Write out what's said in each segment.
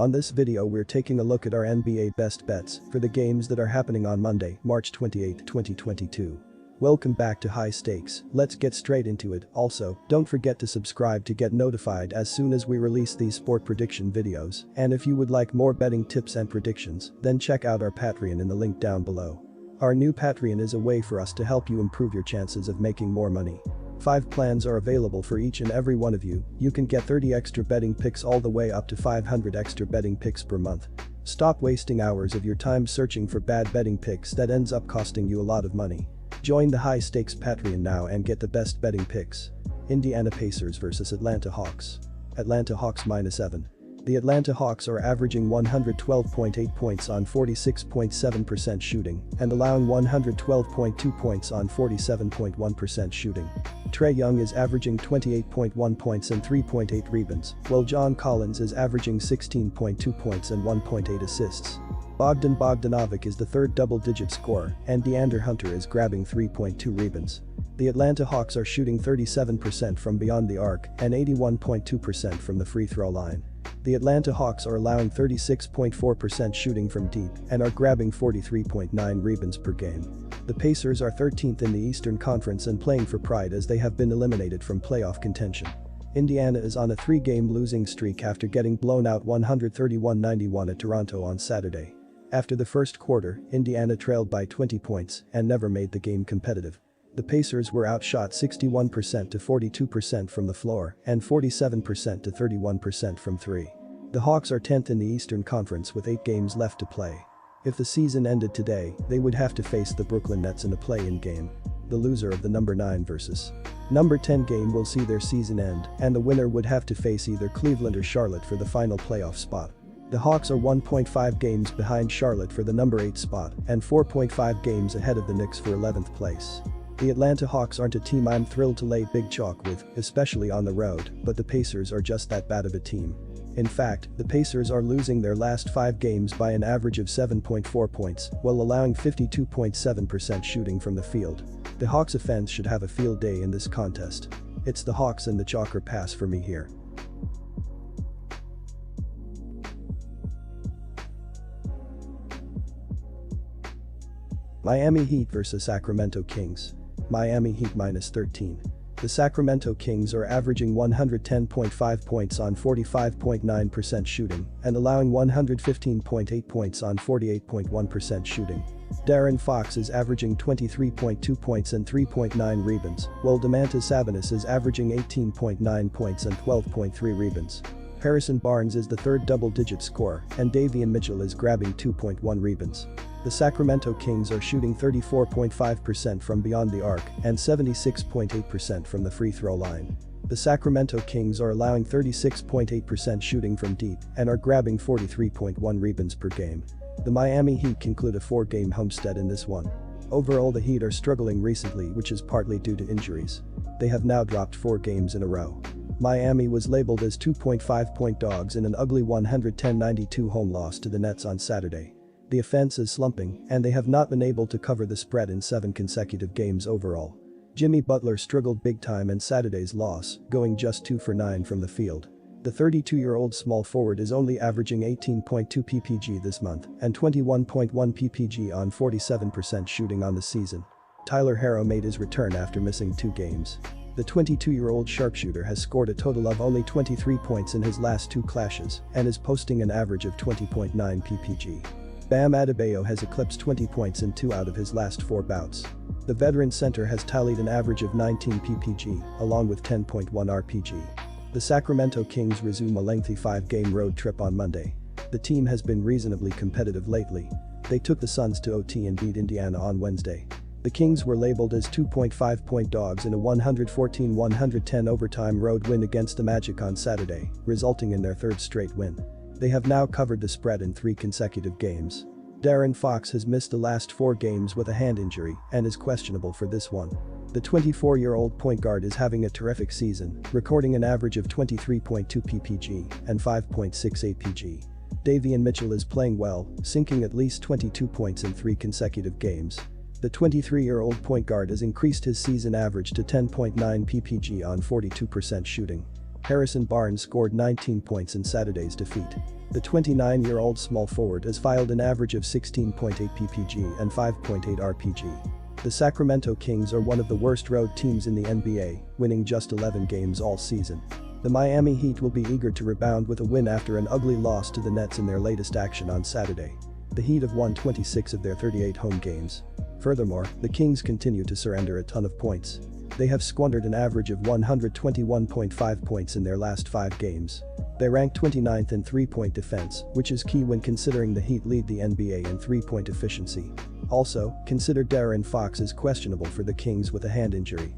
On this video we're taking a look at our NBA best bets for the games that are happening on Monday, March 28, 2022. Welcome back to High Stakes, let's get straight into it. Also, don't forget to subscribe to get notified as soon as we release these sport prediction videos, and if you would like more betting tips and predictions, then check out our Patreon in the link down below. Our new Patreon is a way for us to help you improve your chances of making more money. 5 plans are available for each and every one of you. You can get 30 extra betting picks all the way up to 500 extra betting picks per month. Stop wasting hours of your time searching for bad betting picks that ends up costing you a lot of money. Join the High Stakes Patreon now and get the best betting picks. Indiana Pacers vs Atlanta Hawks. Atlanta Hawks -7. The Atlanta Hawks are averaging 112.8 points on 46.7% shooting and allowing 112.2 points on 47.1% shooting. Trae Young is averaging 28.1 points and 3.8 rebounds, while John Collins is averaging 16.2 points and 1.8 assists. Bogdan Bogdanovic is the third double-digit scorer, and DeAndre Hunter is grabbing 3.2 rebounds. The Atlanta Hawks are shooting 37% from beyond the arc and 81.2% from the free throw line. The Atlanta Hawks are allowing 36.4% shooting from deep and are grabbing 43.9 rebounds per game. The Pacers are 13th in the Eastern Conference and playing for pride as they have been eliminated from playoff contention. Indiana is on a 3-game losing streak after getting blown out 131-91 at Toronto on Saturday. After the first quarter, Indiana trailed by 20 points and never made the game competitive. The Pacers were outshot 61% to 42% from the floor and 47% to 31% from 3. The Hawks are 10th in the Eastern Conference with 8 games left to play. If the season ended today, they would have to face the Brooklyn Nets in a play-in game. The loser of the number 9 versus number 10 game will see their season end, and the winner would have to face either Cleveland or Charlotte for the final playoff spot. The Hawks are 1.5 games behind Charlotte for the number 8 spot and 4.5 games ahead of the Knicks for 11th place. The Atlanta Hawks aren't a team I'm thrilled to lay big chalk with, especially on the road, but the Pacers are just that bad of a team. In fact, the Pacers are losing their last 5 games by an average of 7.4 points, while allowing 52.7% shooting from the field. The Hawks offense should have a field day in this contest. It's the Hawks and the chalk or pass for me here. Miami Heat vs Sacramento Kings. Miami Heat -13. The Sacramento Kings are averaging 110.5 points on 45.9% shooting and allowing 115.8 points on 48.1% shooting. De'Aaron Fox is averaging 23.2 points and 3.9 rebounds, while Domantas Sabonis is averaging 18.9 points and 12.3 rebounds. Harrison Barnes is the third double-digit scorer, and Davion Mitchell is grabbing 2.1 rebounds. The Sacramento Kings are shooting 34.5% from beyond the arc and 76.8% from the free throw line. The Sacramento Kings are allowing 36.8% shooting from deep and are grabbing 43.1 rebounds per game. The Miami Heat conclude a 4-game homestand in this one. Overall, the Heat are struggling recently, which is partly due to injuries. They have now dropped 4 games in a row. Miami was labeled as 2.5-point dogs in an ugly 110-92 home loss to the Nets on Saturday. The offense is slumping, and they have not been able to cover the spread in 7 consecutive games overall. Jimmy Butler struggled big time in Saturday's loss, going just 2 for 9 from the field. The 32-year-old small forward is only averaging 18.2 ppg this month and 21.1 ppg on 47% shooting on the season. Tyler Herro made his return after missing 2 games. The 22-year-old sharpshooter has scored a total of only 23 points in his last 2 clashes and is posting an average of 20.9 ppg. Bam Adebayo has eclipsed 20 points in 2 out of his last 4 bouts. The veteran center has tallied an average of 19 ppg, along with 10.1 rpg. The Sacramento Kings resume a lengthy 5-game road trip on Monday. The team has been reasonably competitive lately. They took the Suns to OT and beat Indiana on Wednesday. The Kings were labeled as 2.5-point dogs in a 114-110 overtime road win against the Magic on Saturday, resulting in their 3rd straight win. They have now covered the spread in 3 consecutive games. De'Aaron Fox has missed the last 4 games with a hand injury and is questionable for this one. The 24-year-old point guard is having a terrific season, recording an average of 23.2 ppg and 5.6 apg. Davion Mitchell is playing well, sinking at least 22 points in 3 consecutive games. The 23-year-old point guard has increased his season average to 10.9 ppg on 42% shooting. Harrison Barnes scored 19 points in Saturday's defeat. The 29-year-old small forward has filed an average of 16.8 ppg and 5.8 rpg. The Sacramento Kings are one of the worst road teams in the NBA, winning just 11 games all season. The Miami Heat will be eager to rebound with a win after an ugly loss to the Nets in their latest action on Saturday. The Heat have won 26 of their 38 home games. Furthermore, the Kings continue to surrender a ton of points. They have squandered an average of 121.5 points in their last 5 games. They rank 29th in three-point defense, which is key when considering the Heat lead the NBA in three-point efficiency. Also, consider De'Aaron Fox is questionable for the Kings with a hand injury.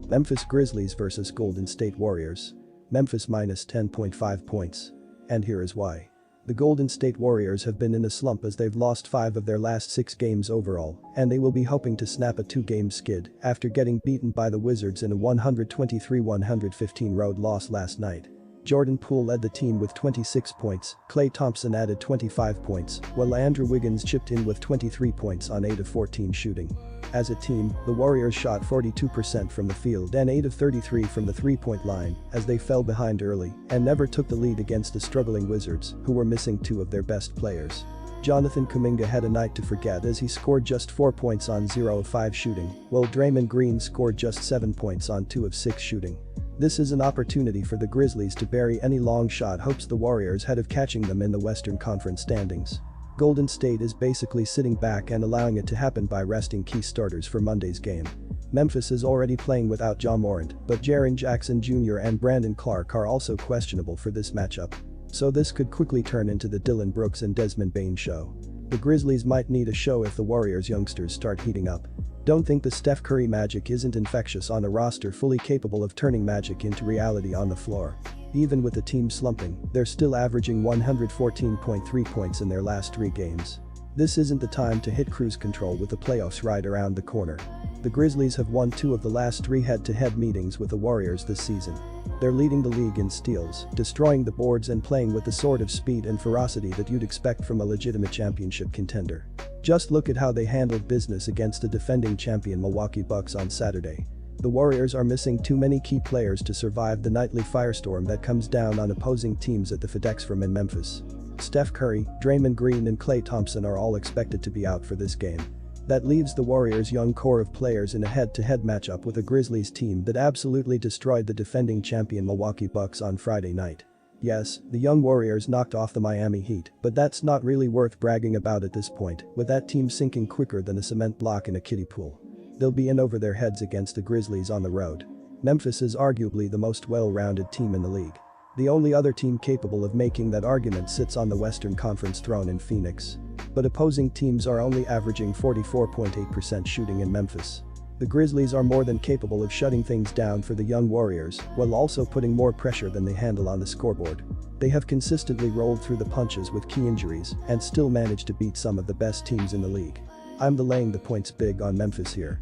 Memphis Grizzlies vs Golden State Warriors. Memphis minus 10.5 points. And here is why. The Golden State Warriors have been in a slump as they've lost 5 of their last 6 games overall, and they will be hoping to snap a 2-game skid after getting beaten by the Wizards in a 123-115 road loss last night. Jordan Poole led the team with 26 points, Klay Thompson added 25 points, while Andrew Wiggins chipped in with 23 points on 8 of 14 shooting. As a team, the Warriors shot 42% from the field and 8 of 33 from the three-point line as they fell behind early and never took the lead against the struggling Wizards, who were missing 2 of their best players. Jonathan Kuminga had a night to forget as he scored just 4 points on 0 of 5 shooting, while Draymond Green scored just 7 points on 2 of 6 shooting. This is an opportunity for the Grizzlies to bury any long shot hopes the Warriors had of catching them in the Western Conference standings. Golden State is basically sitting back and allowing it to happen by resting key starters for Monday's game. Memphis is already playing without Ja Morant, but Jaren Jackson Jr. and Brandon Clark are also questionable for this matchup. So this could quickly turn into the Dillon Brooks and Desmond Bane show. The Grizzlies might need a show if the Warriors youngsters start heating up. Don't think the Steph Curry magic isn't infectious on a roster fully capable of turning magic into reality on the floor. Even with the team slumping, they're still averaging 114.3 points in their last 3 games. This isn't the time to hit cruise control with the playoffs right around the corner. The Grizzlies have won 2 of the last 3 head-to-head meetings with the Warriors this season. They're leading the league in steals, destroying the boards and playing with the sort of speed and ferocity that you'd expect from a legitimate championship contender. Just look at how they handled business against the defending champion Milwaukee Bucks on Saturday. The Warriors are missing too many key players to survive the nightly firestorm that comes down on opposing teams at the FedEx Forum in Memphis. Steph Curry, Draymond Green and Klay Thompson are all expected to be out for this game. That leaves the Warriors' young core of players in a head-to-head matchup with a Grizzlies team that absolutely destroyed the defending champion Milwaukee Bucks on Friday night. Yes, the young Warriors knocked off the Miami Heat, but that's not really worth bragging about at this point, with that team sinking quicker than a cement block in a kiddie pool. They'll be in over their heads against the Grizzlies on the road. Memphis is arguably the most well-rounded team in the league. The only other team capable of making that argument sits on the Western Conference throne in Phoenix. But opposing teams are only averaging 44.8% shooting in Memphis. The Grizzlies are more than capable of shutting things down for the young Warriors while also putting more pressure than they handle on the scoreboard. They have consistently rolled through the punches with key injuries and still managed to beat some of the best teams in the league. I'm laying the points big on Memphis here.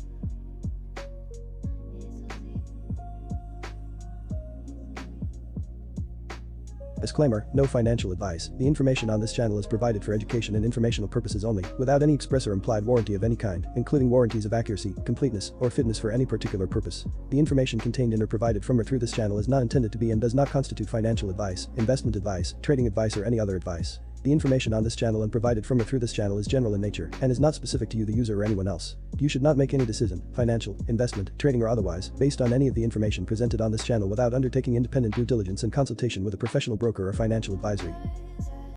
Disclaimer, no financial advice. The information on this channel is provided for education and informational purposes only, without any express or implied warranty of any kind, including warranties of accuracy, completeness, or fitness for any particular purpose. The information contained in or provided from or through this channel is not intended to be and does not constitute financial advice, investment advice, trading advice or any other advice. The information on this channel and provided from or through this channel is general in nature and is not specific to you the user or anyone else. You should not make any decision, financial, investment, trading or otherwise, based on any of the information presented on this channel without undertaking independent due diligence and consultation with a professional broker or financial advisory.